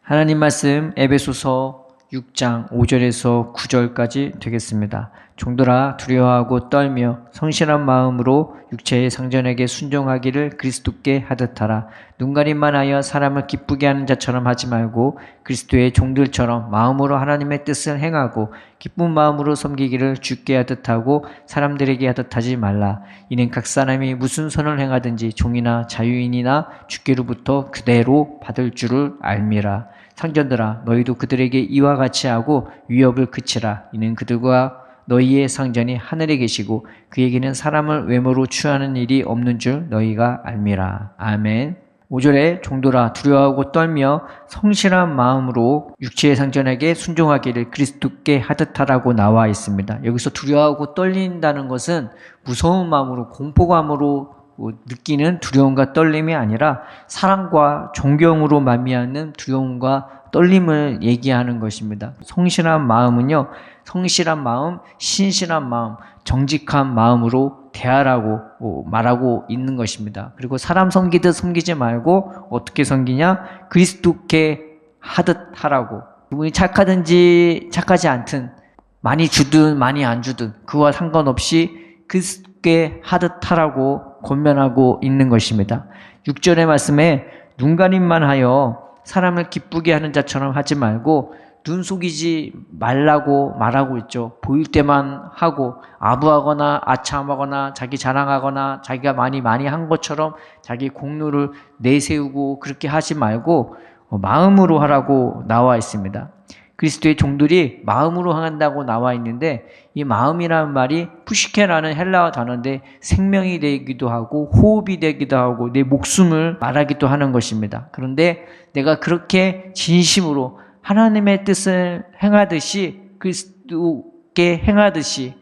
하나님 말씀 에베소서 6장 5절에서 9절까지 되겠습니다. 종들아 두려워하고 떨며 성실한 마음으로 육체의 상전에게 순종하기를 그리스도께 하듯 하라. 눈가림만 하여 사람을 기쁘게 하는 자처럼 하지 말고 그리스도의 종들처럼 마음으로 하나님의 뜻을 행하고 기쁜 마음으로 섬기기를 주께 하듯 하고 사람들에게 하듯 하지 말라. 이는 각 사람이 무슨 선을 행하든지 종이나 자유인이나 주께로부터 그대로 받을 줄을 알미라. 상전들아 너희도 그들에게 이와 같이 하고 위협을 그치라. 이는 그들과 너희의 상전이 하늘에 계시고 그에게는 사람을 외모로 취하는 일이 없는 줄 너희가 알미라. 아멘. 5절에 종들아 두려워하고 떨며 성실한 마음으로 육체의 상전에게 순종하기를 그리스도께 하듯 하라고 나와 있습니다. 여기서 두려워하고 떨린다는 것은 무서운 마음으로 공포감으로 느끼는 두려움과 떨림이 아니라 사랑과 존경으로 말미암는 두려움과 떨림을 얘기하는 것입니다. 성실한 마음은요, 성실한 마음, 신실한 마음, 정직한 마음으로 대하라고 말하고 있는 것입니다. 그리고 사람 섬기듯 섬기지 말고 어떻게 섬기냐? 그리스도께 하듯 하라고. 그분이 착하든지 착하지 않든 많이 주든 많이 안 주든 그와 상관없이 그리스도께 하듯 하라고 권면하고 있는 것입니다. 6절의 말씀에 눈가림만 하여 사람을 기쁘게 하는 자처럼 하지 말고 눈 속이지 말라고 말하고 있죠. 보일 때만 하고 아부하거나 아참하거나 자기 자랑하거나 자기가 많이 한 것처럼 자기 공로를 내세우고 그렇게 하지 말고 마음으로 하라고 나와 있습니다. 그리스도의 종들이 마음으로 한다고 나와 있는데 이 마음이라는 말이 푸시케라는 헬라어 단어인데 생명이 되기도 하고 호흡이 되기도 하고 내 목숨을 말하기도 하는 것입니다. 그런데 내가 그렇게 진심으로 하나님의 뜻을 행하듯이 그리스도께 행하듯이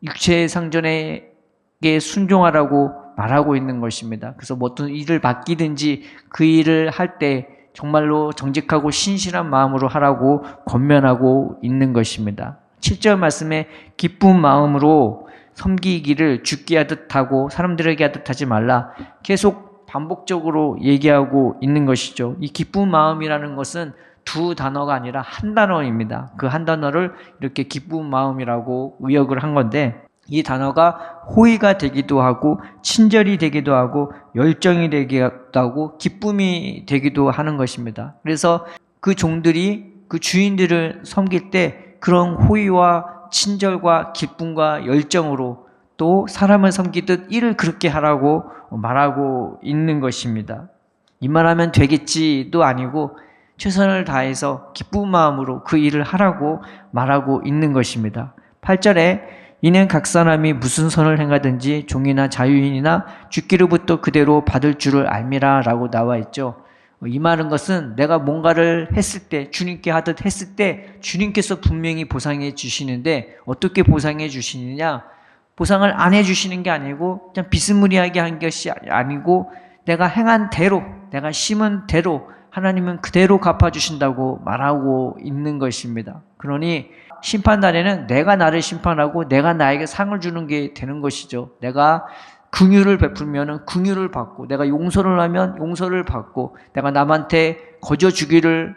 육체의 상전에게 순종하라고 말하고 있는 것입니다. 그래서 어떤 일을 맡기든지 그 일을 할 때 정말로 정직하고 신실한 마음으로 하라고 권면하고 있는 것입니다. 7절 말씀에 기쁜 마음으로 섬기기를 주께 하듯 하고 사람들에게 하듯 하지 말라. 계속 반복적으로 얘기하고 있는 것이죠. 이 기쁜 마음이라는 것은 두 단어가 아니라 한 단어입니다. 그 한 단어를 이렇게 기쁜 마음이라고 의역을 한 건데 이 단어가 호의가 되기도 하고 친절이 되기도 하고 열정이 되기도 하고 기쁨이 되기도 하는 것입니다. 그래서 그 종들이 그 주인들을 섬길 때 그런 호의와 친절과 기쁨과 열정으로 또 사람을 섬기듯 일을 그렇게 하라고 말하고 있는 것입니다. 이만 하면 되겠지도 아니고 최선을 다해서 기쁜 마음으로 그 일을 하라고 말하고 있는 것입니다. 8절에 이는 각 사람이 무슨 선을 행하든지 종이나 자유인이나 주께로부터 그대로 받을 줄을 알미라 라고 나와 있죠. 이 말은 것은 내가 뭔가를 했을 때 주님께 하듯 했을 때 주님께서 분명히 보상해 주시는데 어떻게 보상해 주시느냐? 보상을 안 해주시는 게 아니고 그냥 비스무리하게 한 것이 아니고 내가 행한 대로 내가 심은 대로 하나님은 그대로 갚아주신다고 말하고 있는 것입니다. 그러니 심판날에는 내가 나를 심판하고 내가 나에게 상을 주는 게 되는 것이죠. 내가 긍휼을 베풀면 긍휼을 받고 내가 용서를 하면 용서를 받고 내가 남한테 거저주기를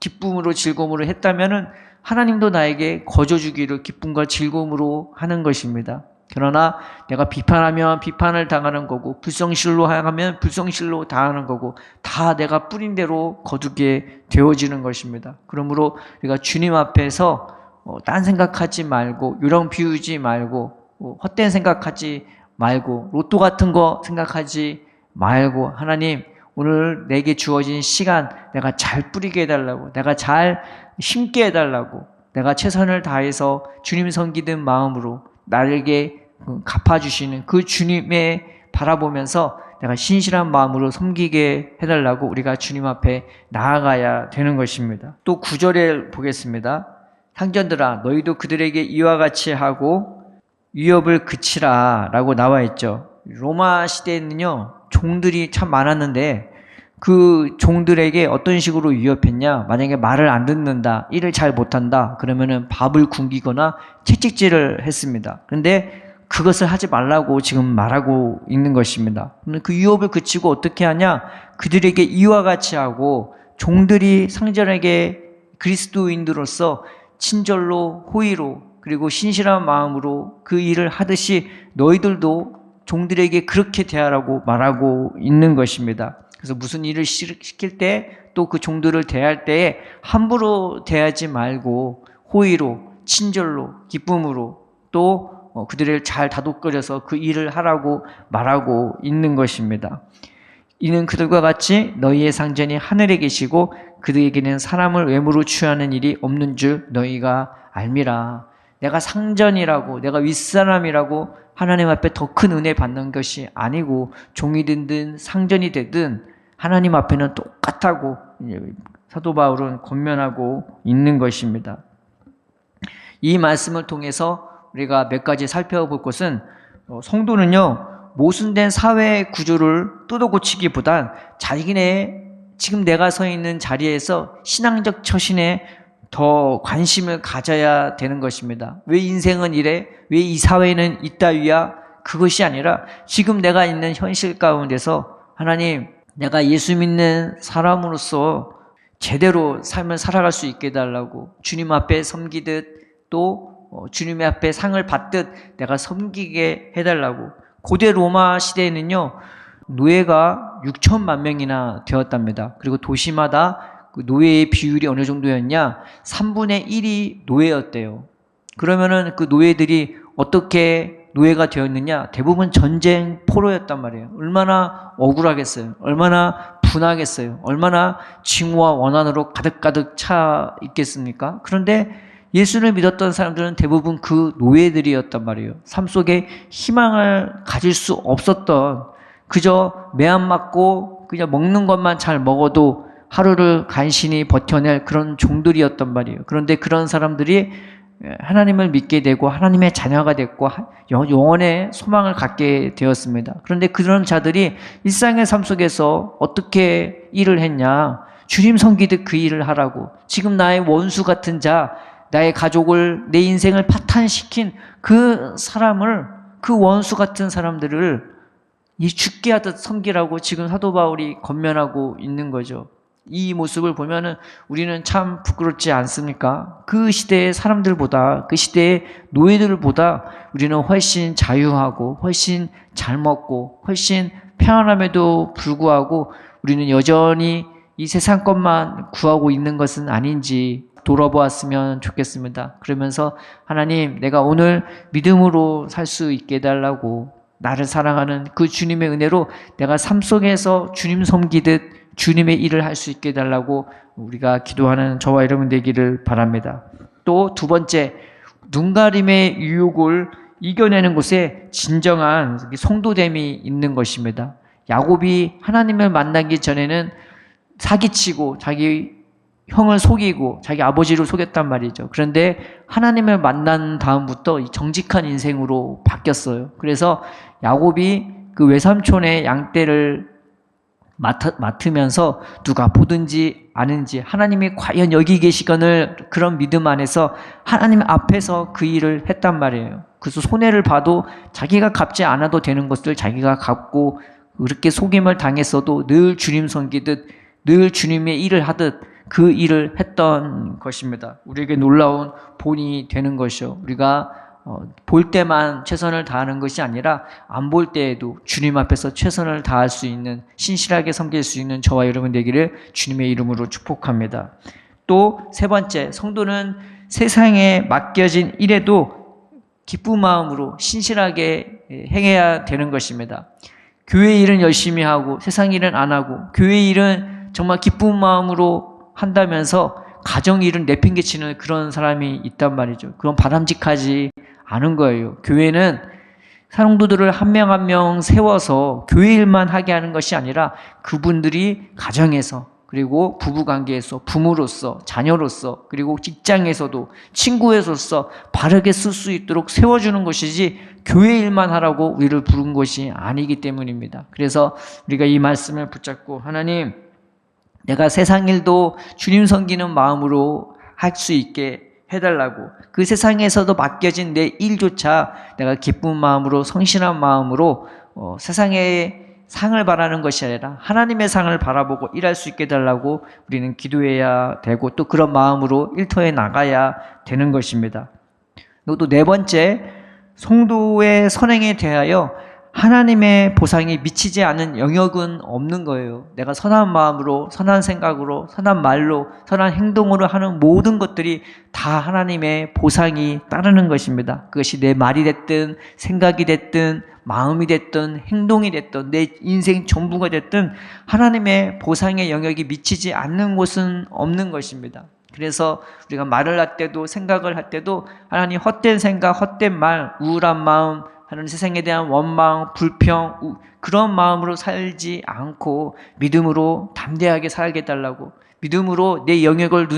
기쁨으로 즐거움으로 했다면 하나님도 나에게 거저주기를 기쁨과 즐거움으로 하는 것입니다. 그러나 내가 비판하면 비판을 당하는 거고 불성실로 하면 불성실로 당하는 거고 다 내가 뿌린 대로 거두게 되어지는 것입니다. 그러므로 우리가 주님 앞에서 딴 생각하지 말고 유령 비우지 말고 헛된 생각하지 말고 로또 같은 거 생각하지 말고 하나님 오늘 내게 주어진 시간 내가 잘 뿌리게 해달라고 내가 잘 심게 해달라고 내가 최선을 다해서 주님 섬기는 마음으로 나에게 갚아주시는 그 주님의 바라보면서 내가 신실한 마음으로 섬기게 해달라고 우리가 주님 앞에 나아가야 되는 것입니다. 또 9절에 보겠습니다. 상전들아 너희도 그들에게 이와 같이 하고 위협을 그치라 라고 나와 있죠. 로마 시대에는요 종들이 참 많았는데 그 종들에게 어떤 식으로 위협했냐? 만약에 말을 안 듣는다, 일을 잘 못한다 그러면은 밥을 굶기거나 채찍질을 했습니다. 그런데 그것을 하지 말라고 지금 말하고 있는 것입니다. 그 위협을 그치고 어떻게 하냐? 그들에게 이와 같이 하고 종들이 상전에게 그리스도인들로서 친절로 호의로 그리고 신실한 마음으로 그 일을 하듯이 너희들도 종들에게 그렇게 대하라고 말하고 있는 것입니다. 그래서 무슨 일을 시킬 때 또 그 종들을 대할 때에 함부로 대하지 말고 호의로 친절로 기쁨으로 또 그들을 잘 다독거려서 그 일을 하라고 말하고 있는 것입니다. 이는 그들과 같이 너희의 상전이 하늘에 계시고 그들에게는 사람을 외모로 취하는 일이 없는 줄 너희가 알미라. 내가 상전이라고 내가 윗사람이라고 하나님 앞에 더 큰 은혜 받는 것이 아니고 종이 되든 상전이 되든 하나님 앞에는 똑같다고 사도 바울은 권면하고 있는 것입니다. 이 말씀을 통해서 우리가 몇 가지 살펴볼 것은 성도는요 모순된 사회 구조를 뜯어고치기보단 자기네 지금 내가 서 있는 자리에서 신앙적 처신에 더 관심을 가져야 되는 것입니다. 왜 인생은 이래? 왜 이 사회는 이따위야? 그것이 아니라 지금 내가 있는 현실 가운데서 하나님 내가 예수 믿는 사람으로서 제대로 삶을 살아갈 수 있게 해달라고 주님 앞에 섬기듯 또 주님의 앞에 상을 받듯 내가 섬기게 해달라고. 고대 로마 시대에는요 노예가 6천만 명이나 되었답니다. 그리고 도시마다 그 노예의 비율이 어느 정도였냐? 3분의 1이 노예였대요. 그러면은 그 노예들이 어떻게 노예가 되었느냐? 대부분 전쟁 포로였단 말이에요. 얼마나 억울하겠어요. 얼마나 분하겠어요. 얼마나 징후와 원한으로 가득가득 차 있겠습니까? 그런데 예수를 믿었던 사람들은 대부분 그 노예들이었단 말이에요. 삶 속에 희망을 가질 수 없었던 그저 매안 맞고 그냥 먹는 것만 잘 먹어도 하루를 간신히 버텨낼 그런 종들이었단 말이에요. 그런데 그런 사람들이 하나님을 믿게 되고 하나님의 자녀가 됐고 영원의 소망을 갖게 되었습니다. 그런데 그런 자들이 일상의 삶 속에서 어떻게 일을 했냐? 주님 섬기듯 그 일을 하라고. 지금 나의 원수 같은 자, 나의 가족을, 내 인생을 파탄시킨 그 사람을, 그 원수 같은 사람들을 이 죽게 하듯 섬기라고 지금 사도 바울이 권면하고 있는 거죠. 이 모습을 보면은 우리는 참 부끄럽지 않습니까? 그 시대의 사람들보다, 그 시대의 노예들보다 우리는 훨씬 자유하고 훨씬 잘 먹고 훨씬 평안함에도 불구하고 우리는 여전히 이 세상 것만 구하고 있는 것은 아닌지 돌아보았으면 좋겠습니다. 그러면서 하나님, 내가 오늘 믿음으로 살 수 있게 해달라고, 나를 사랑하는 그 주님의 은혜로 내가 삶 속에서 주님 섬기듯 주님의 일을 할 수 있게 해달라고 우리가 기도하는 저와 여러분 되기를 바랍니다. 또 두 번째, 눈가림의 유혹을 이겨내는 곳에 진정한 성도됨이 있는 것입니다. 야곱이 하나님을 만나기 전에는 사기치고 자기 형을 속이고 자기 아버지를 속였단 말이죠. 그런데 하나님을 만난 다음부터 정직한 인생으로 바뀌었어요. 그래서 야곱이 그 외삼촌의 양떼를 맡으면서 누가 보든지 아는지 하나님이 과연 여기 계시거늘 그런 믿음 안에서 하나님 앞에서 그 일을 했단 말이에요. 그래서 손해를 봐도 자기가 갚지 않아도 되는 것을 자기가 갚고, 그렇게 속임을 당했어도 늘 주님 섬기듯 늘 주님의 일을 하듯 그 일을 했던 것입니다. 우리에게 놀라운 본이 되는 것이요. 우리가 볼 때만 최선을 다하는 것이 아니라 안 볼 때에도 주님 앞에서 최선을 다할 수 있는, 신실하게 섬길 수 있는 저와 여러분 되기를 주님의 이름으로 축복합니다. 또 세 번째, 성도는 세상에 맡겨진 일에도 기쁜 마음으로 신실하게 행해야 되는 것입니다. 교회 일은 열심히 하고 세상 일은 안 하고, 교회 일은 정말 기쁜 마음으로 한다면서 가정 일은 내팽개치는 그런 사람이 있단 말이죠. 그건 바람직하지 않은 거예요. 교회는 성도들을 한 명 한 명 세워서 교회 일만 하게 하는 것이 아니라 그분들이 가정에서, 그리고 부부관계에서, 부모로서, 자녀로서, 그리고 직장에서도 친구에서서 바르게 쓸 수 있도록 세워주는 것이지 교회 일만 하라고 우리를 부른 것이 아니기 때문입니다. 그래서 우리가 이 말씀을 붙잡고, 하나님, 내가 세상 일도 주님 섬기는 마음으로 할 수 있게 해달라고, 그 세상에서도 맡겨진 내 일조차 내가 기쁜 마음으로, 성실한 마음으로 세상에 상을 바라는 것이 아니라 하나님의 상을 바라보고 일할 수 있게 해달라고 우리는 기도해야 되고 또 그런 마음으로 일터에 나가야 되는 것입니다. 또 네 번째, 성도의 선행에 대하여 하나님의 보상이 미치지 않은 영역은 없는 거예요. 내가 선한 마음으로, 선한 생각으로, 선한 말로, 선한 행동으로 하는 모든 것들이 다 하나님의 보상이 따르는 것입니다. 그것이 내 말이 됐든 생각이 됐든 마음이 됐든 행동이 됐든 내 인생 전부가 됐든 하나님의 보상의 영역이 미치지 않는 곳은 없는 것입니다. 그래서 우리가 말을 할 때도 생각을 할 때도 하나님 헛된 생각, 헛된 말, 우울한 마음, 하는 세상에 대한 원망, 불평, 그런 마음으로 살지 않고 믿음으로 담대하게 살게 해달라고, 믿음으로 내 영역을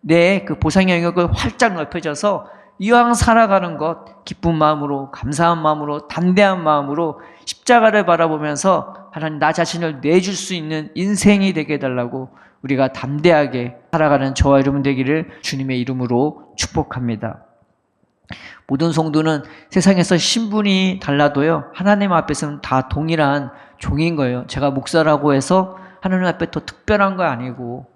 내 그 보상의 영역을 활짝 넓혀져서 이왕 살아가는 것 기쁜 마음으로, 감사한 마음으로, 담대한 마음으로 십자가를 바라보면서 하나님 나 자신을 내줄 수 있는 인생이 되게 해달라고 우리가 담대하게 살아가는 저와 여러분 되기를 주님의 이름으로 축복합니다. 모든 성도는 세상에서 신분이 달라도요, 하나님 앞에서는 다 동일한 종인 거예요. 제가 목사라고 해서 하나님 앞에 더 특별한 거 아니고,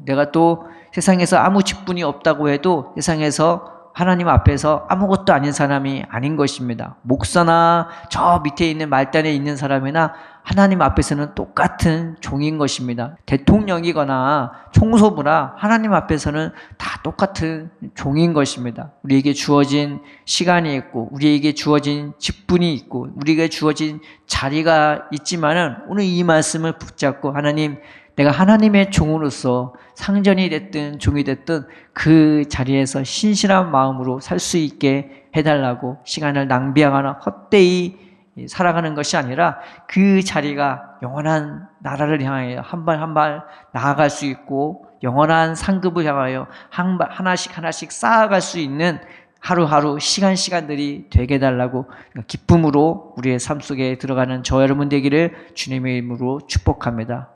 내가 또 세상에서 아무 직분이 없다고 해도 세상에서 하나님 앞에서 아무것도 아닌 사람이 아닌 것입니다. 목사나 저 밑에 있는 말단에 있는 사람이나 하나님 앞에서는 똑같은 종인 것입니다. 대통령이거나 총소부나 하나님 앞에서는 다 똑같은 종인 것입니다. 우리에게 주어진 시간이 있고 우리에게 주어진 직분이 있고 우리에게 주어진 자리가 있지만은 오늘 이 말씀을 붙잡고 하나님, 내가 하나님의 종으로서 상전이 됐든 종이 됐든 그 자리에서 신실한 마음으로 살 수 있게 해달라고, 시간을 낭비하거나 헛되이 살아가는 것이 아니라 그 자리가 영원한 나라를 향하여 한 발 한 발 나아갈 수 있고 영원한 상급을 향하여 하나씩 쌓아갈 수 있는 하루하루 시간들이 되게 해달라고 기쁨으로 우리의 삶 속에 들어가는 저 여러분 되기를 주님의 이름으로 축복합니다.